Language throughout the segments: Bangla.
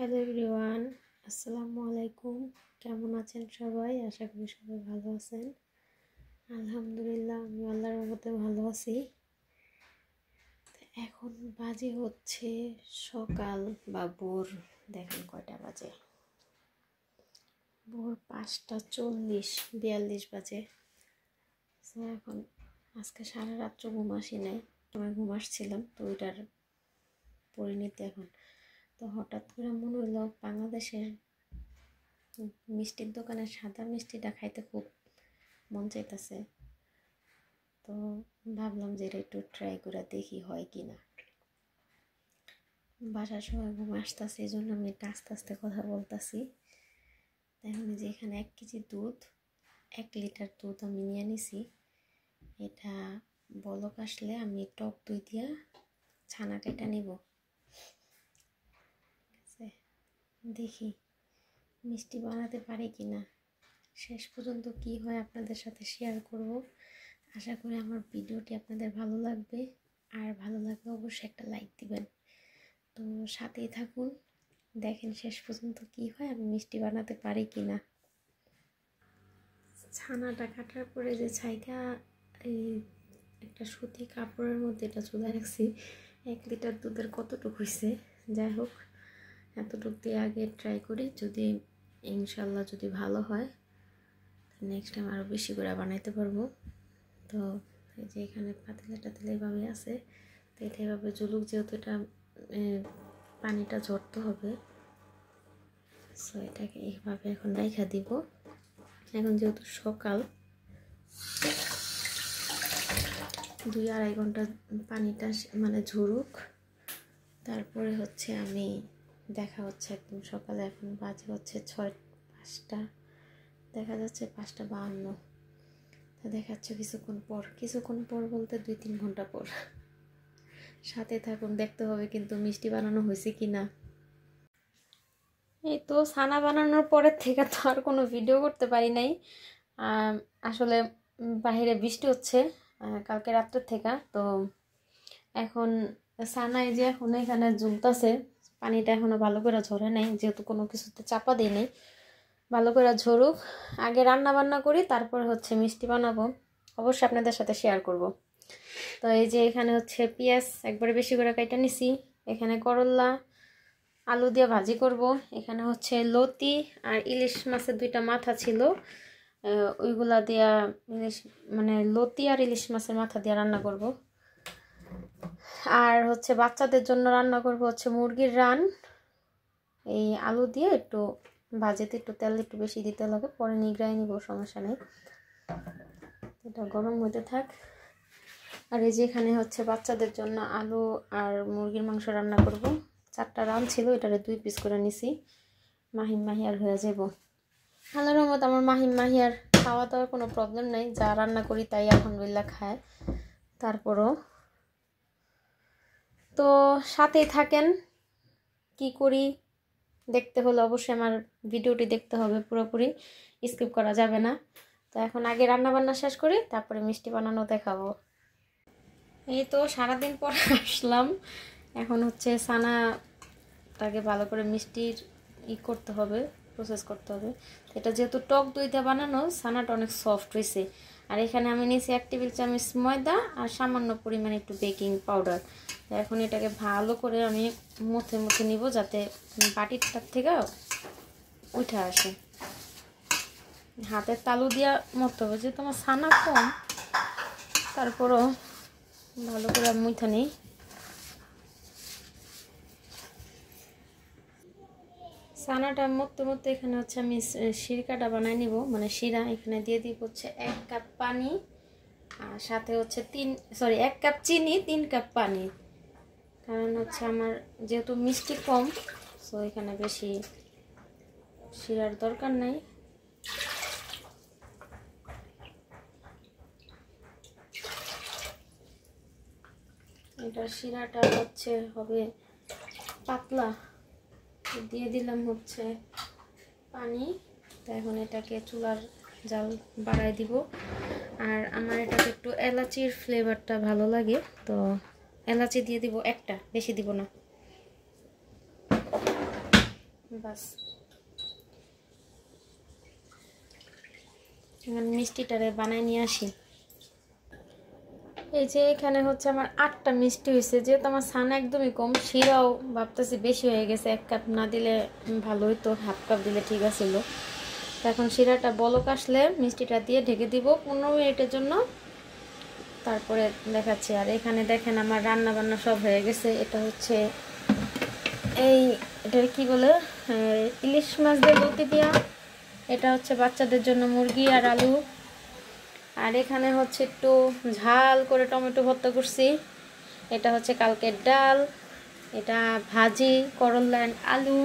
হ্যালো এভরিওয়ান, আসসালামু আলাইকুম। কেমন আছেন সবাই? আশা করি সবাই ভালো আছেন। আলহামদুলিল্লাহ, আমি আল্লাহর রহমতে ভালো আছি। এখন বাজে হচ্ছে সকাল বা ভোর, দেখেন কয়টা বাজে, ভোর 5:40-42 বাজে। তো এখন আজকে সারা রাত্র ঘুম আসি নাই, সময় ঘুম আসছিলাম, তো ওইটার পরিণতি এখন। তো হঠাৎ করে মনে হলো বাংলাদেশের মিষ্টির দোকানের সাদা মিষ্টিটা খাইতে খুব মন চাইতেছে। তো ভাবলাম যে এটা একটু ট্রাই করে দেখি হয় কি না। বাসার সবাই ঘুম আসতেছে, এই জন্য আমি আস্তে আস্তে কথা বলতেছি। এখন যে এখানে 1 কেজি দুধ, 1 লিটার দুধ আমি নিয়ে নিছি। এটা বলক আসলে আমি টক দই দিয়া ছানা কেটে নিব। দেখি মিষ্টি বানাতে পারি কি না, শেষ পর্যন্ত কি হয় আপনাদের সাথে শেয়ার করব। আশা করি আমার ভিডিওটি আপনাদের ভালো লাগবে, আর ভালো লাগলে অবশ্যই একটা লাইক দিবেন। তো সাথেই থাকুন, দেখেন শেষ পর্যন্ত কি হয়, আমি মিষ্টি বানাতে পারি কি না। ছানাটা কাটার পরে যে ছাইটা এই একটা সুতি কাপড়ের মধ্যে এটা চুলা রাখছি। 1 লিটার দুধের কতটুকু হয়েছে, যাই হোক এতটুকু দিয়ে আগে ট্রাই করি, যদি ইনশাল্লাহ যদি ভালো হয় নেক্সট টাইম আরও বেশি করে বানাইতে পারবো। তো এই যে এখানে পাতিলা টাতিলা এভাবে আছে, তো এটা এভাবে জুলুক, যেহেতু এটা পানিটা ঝরতে হবে, সো এটাকে এইভাবে এখন রাইখা দিব। এখন যেহেতু সকাল, 2-2.5 ঘন্টা পানিটা মানে ঝরুক, তারপরে হচ্ছে আমি দেখা হচ্ছে একদম সকালে। এখন বাজে হচ্ছে 5টা, দেখা যাচ্ছে 5:52। তা দেখাচ্ছে কিছুক্ষণ পর বলতে 2-3 ঘন্টা পর। সাথে থাকুন, দেখতে হবে কিন্তু মিষ্টি বানানো হয়েছে কি না। এই তো ছানা বানানোর পরের থেকে তো আর কোনো ভিডিও করতে পারি নাই। আসলে বাইরে বৃষ্টি হচ্ছে কালকে রাত্রের থেকে। তো এখন ছানায় যে এখন এখানে ঝুলতেছে, পানিটা এখনো ভালো করে ঝরে নাই, যেহেতু কোনো কিছুতে চাপা দিই নাই। ভালো করে ঝরুক, আগে রান্না বান্না করি, তারপরে হচ্ছে মিষ্টি বানাবো, অবশ্যই আপনাদের সাথে শেয়ার করব। তো এই যে এখানে হচ্ছে পেঁয়াজ একবারে বেশি করে কাইটা নিছি, এখানে করলা আলু দিয়ে ভাজি করব, এখানে হচ্ছে লতি আর ইলিশ মাছের 2টা মাথা ছিল, ওইগুলা দিয়া ইলিশ মানে লতি আর ইলিশ মাছের মাথা দিয়ে রান্না করব। আর হচ্ছে বাচ্চাদের জন্য রান্না করব হচ্ছে মুরগির রান। এই আলু দিয়ে একটু ভাজিতে একটু তেল একটু বেশি দিতে লাগে, পরে নিগড়াই নিব, সমস্যা নেই। এটা গরম হতে থাক। আর এই যে এখানে হচ্ছে বাচ্চাদের জন্য আলু আর মুরগির মাংস রান্না করব। 4টা রান ছিল, এটারে 2 পিস করে নিছি, মাহিম মাহিয়ার হয়ে যাব। আল্লাহর রহমত আমার মাহিম মাহিয়ার খাওয়া দাওয়ার কোনো প্রবলেম নাই, যা রান্না করি তাই আলহামদুলিল্লাহ খায়। তারপরও তো সাথেই থাকেন, কি করি দেখতে হলে অবশ্যই আমার ভিডিওটি দেখতে হবে, পুরোপুরি স্কিপ করা যাবে না। তো এখন আগে রান্না বান্না শেষ করি, তারপরে মিষ্টি বানানো দেখাবো। এই তো সারাদিন পর আসলাম, এখন হচ্ছে ছানাটাকে ভালো করে মিষ্টির করতে হবে, প্রসেস করতে হবে। এটা যেহেতু টক দই দিয়ে বানানো, ছানাটা অনেক সফট হয়েছে। আর এখানে আমি নিয়েছি 1 টেবিল চামচ ময়দা আর সামান্য পরিমাণে একটু বেকিং পাউডার। এখন এটাকে ভালো করে আমি মুথে মুথে নিব, যাতে বাটিটার থেকে উঠে আসে। হাতের তালু দিয়া মরতে হবে, যেহেতু আমার ছানা কম, তারপরও ভালো করে মুথে নিই। ছানাটা মরতে মরতে এখানে হচ্ছে আমি সিরকাটা বানাই নিব, মানে শিরা। এখানে দিয়ে দিব হচ্ছে 1 কাপ পানি, আর সাথে হচ্ছে 1 কাপ চিনি, 3 কাপ পানি। কারণ হচ্ছে আমার যেহেতু মিষ্টি কম, সো এখানে বেশি শিরার দরকার নাই। এটা শিরাটা হচ্ছে হবে পাতলা, দিয়ে দিলাম হচ্ছে পানি। তো এখন এটাকে চুলার জাল বাড়ায় দিব। আর আমার এটাকে একটু এলাচির ফ্লেভারটা ভালো লাগে, তো এলাচি দিয়ে দিব 1টা, বেশি দিব না। বাস মিষ্টিটারে বানাই নিয়ে আসি। এই যে এখানে হচ্ছে আমার 8টা মিষ্টি হয়েছে, যেহেতু আমার ছানা একদমই কম, শিরাও ভাবতেছি বেশি হয়ে গেছে, 1 কাপ না দিলে ভালো হইতো, 1/2 কাপ দিলে ঠিক আছিল। তো এখন শিরাটা বলক আসলে মিষ্টিটা দিয়ে ঢেকে দিব 15 মিনিটের জন্য, তারপরে দেখাচ্ছি। আর এখানে দেখেন আমার রান্না বান্না সব হয়ে গেছে। এটা হচ্ছে এটা কি বলে, ইলিশ মাছ দিয়ে লতি দিয়া, এটা হচ্ছে বাচ্চাদের জন্য মুরগি আর আলু। আর এখানে হচ্ছে একটু ঝাল করে টমেটো ভর্তা করছি। এটা হচ্ছে কালকের ডাল, এটা ভাজি করলা অ্যান্ড আলু,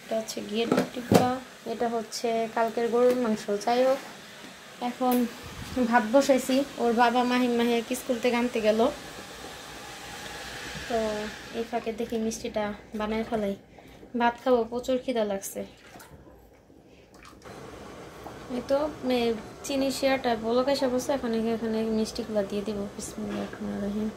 এটা হচ্ছে ঘিয়ের টিক্কা, এটা হচ্ছে কালকের গরুর মাংস। যাই হোক, এখন ভাত বসাইছি, ওর বাবা মাহিম মাহিয়াকে স্কুল থেকে আনতে গেল, তো এই ফাঁকে দেখি মিষ্টিটা বানায় ফেলাই। ভাত খাবো, প্রচুর খিদা লাগছে। এই তো চিনি শিরাটা বলক এসে বসে, এখন এখানে মিষ্টিগুলো দিয়ে দিব। বিসমিল্লাহির রহমানির রহিম।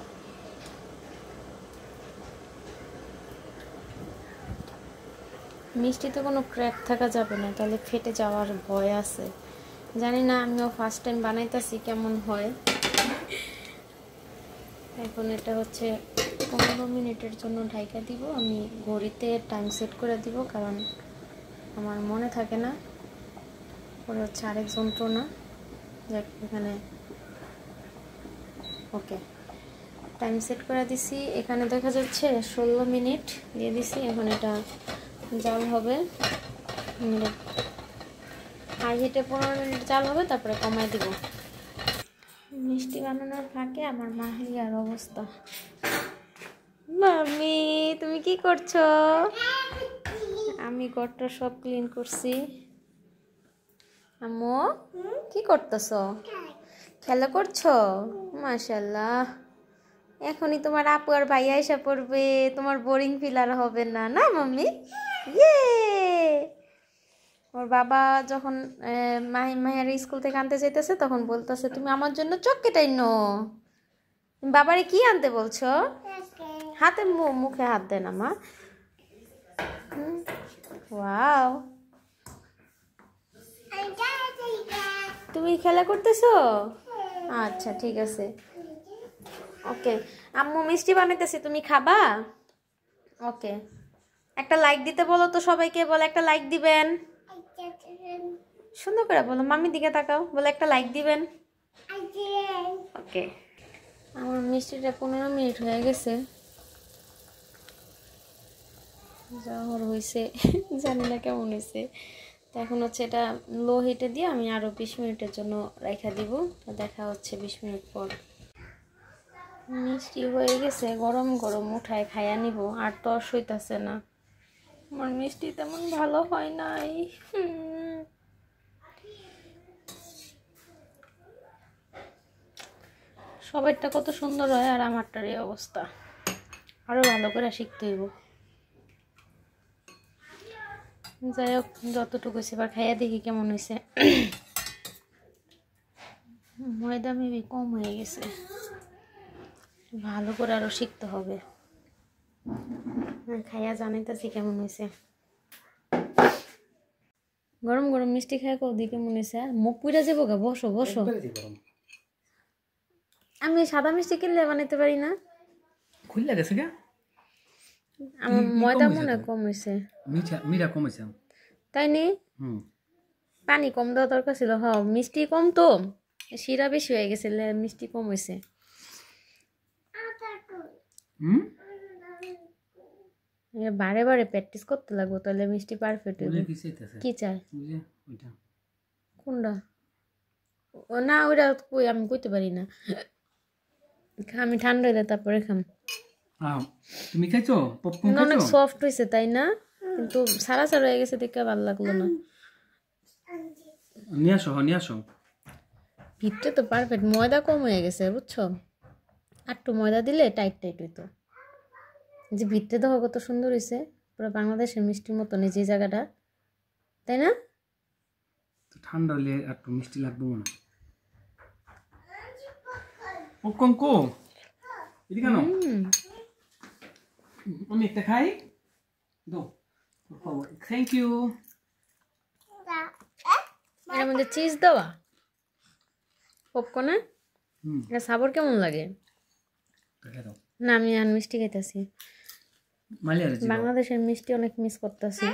মিষ্টিতে কোনো ক্র্যাক থাকা যাবে না, তাহলে ফেটে যাওয়ার ভয় আছে। জানি না, আমিও ফার্স্ট টাইম বানাইতেছি কেমন হয়। এখন এটা হচ্ছে 15 মিনিটের জন্য ঢাইকা দিব। আমি ঘড়িতে টাইম সেট করে দিব, কারণ আমার মনে থাকে না। পরে হচ্ছে আরেক যন্ত্রণা, যাক এখানে ওকে টাইম সেট করে দিছি। এখানে দেখা যাচ্ছে 16 মিনিট দিয়ে দিছি। এখন এটা জাল হবে, হাই হিটে 15 মিনিট জাল হবে, তারপরে কমাই দিব। মিষ্টি বানানোর ফাঁকে আমার মাহিয়ার অবস্থা। মামি তুমি কি করছো? আমি ঘরটা সব ক্লিন করছি। আম্মু কি করতেছো? খেলা করছো? মাশাআল্লাহ, এখনই তোমার আপু আর ভাইয়া এসে পড়বে, তোমার বোরিং ফিল আর হবে না, না মাম্মি? ইয়ে, ওর বাবা যখন মাহিয়ার স্কুল থেকে আনতে চাইতেছে, তখন বলতেছে তুমি আমার জন্য চকলেট আইনো। বাবারে কি আনতে বলছো? হাতে মুখে হাত দেন না মা। ওয়াও, তুমি খেলা করতেছো? আচ্ছা ঠিক আছে, ওকে। আম্মু মিষ্টি বানাইতেছি, তুমি খাবা? ওকে, একটা লাইক দিতে বলো তো সবাইকে, বলে একটা লাইক দিবেন। সুন্দর করে বলো, মামির দিকে তাকাও, বলে একটা লাইক দিবেন। ওকে, আমার মিষ্টিটা 15 মিনিট হয়ে গেছে, যা হয়েছে জানি না কেমন হয়েছে। তো এখন হচ্ছে এটা লো হিটে দিয়ে আমি আরও 20 মিনিটের জন্য রেখে দিব। তো দেখা হচ্ছে 20 মিনিট পর। মিষ্টি হয়ে গেছে, গরম গরম উঠায় খাইয়া নিব, আর তো হইতাছে না। আমার মিষ্টি তেমন ভালো হয় নাই। সবারটা কত সুন্দর হয়, আর আমারটার এই অবস্থা। আরো ভালো করে শিখতে হইব। যাই হোক, যতটুকু সেবার খাইয়া দেখি কেমন হয়েছে। ময়দা মেবি কম হয়ে গেছে, ভালো করে আরো শিখতে হবে। খাইয়া জানাইতেছি কেমন হয়েছে। গরম গরম মিষ্টি খাই কৌদি কেমন হয়েছে। মুখ পুইরা যাবো গা, বসো বসো। আমি সাদা মিষ্টি কিনলে বানাইতে পারি না। খুললে গেছে গা, আমার ময়দা মনে কম হয়েছে, মিরা কম হয়েছে, তাই নি? পানি কম দেওয়া দরকার ছিল। হ, মিষ্টি কম তো, শিরা বেশি হয়ে গেছে, মিষ্টি কম হয়েছে। বারে বারে প্র্যাকটিস করতে লাগবো, তাহলে মিষ্টি পারফেক্ট হবে। কি চাই? কোনটা? না ওইটা কই, আমি কইতে পারি না। আমি ঠান্ডা হইলে তারপরে খাম। তুমি খাইছো? পপকর্ন খাইছো? অনেক সফট হয়েছে তাই না, কিন্তু সারা সারা হয়ে গেছে, দেখে ভালো লাগলো না। নিয়ে আসো। ভিতরে তো পারফেক্ট, ময়দা কম হয়ে গেছে বুঝছো, আর একটু ময়দা দিলে টাইট টাইট হইতো। যে ভিতরে দেখো কত সুন্দর হয়েছে, পুরো বাংলাদেশের মিষ্টির মতন এই যে জায়গাটা, তাই না? ঠান্ডা হলে একটু মিষ্টি লাগবে মনে। পপকর্ন কো এদিকে কেন? আমি একটা খাই, দাও থ্যাংক ইউ। এর মধ্যে চিজ দেওয়া পপকর্নে। হুম, এটা সাবর কেমন লাগে? দেখে দাও। না আমি আর মিষ্টি খাইতেছি। মালিয়ারে জি বাংলাদেশের মিষ্টি অনেক মিস করতেছি,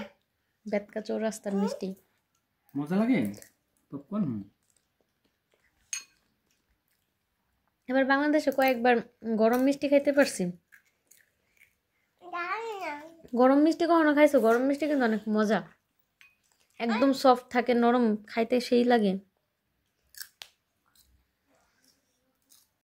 বেতকা চৌরাস্তার মিষ্টি। মজা লাগে পপকর্ন। এবার বাংলাদেশে কয়েকবার গরম মিষ্টি খাইতে পারছি। গরম মিষ্টি কখনো খাইছো? গরম মিষ্টি কিন্তু অনেক মজা, একদম সফট থাকে, নরম, খাইতে সেই লাগে।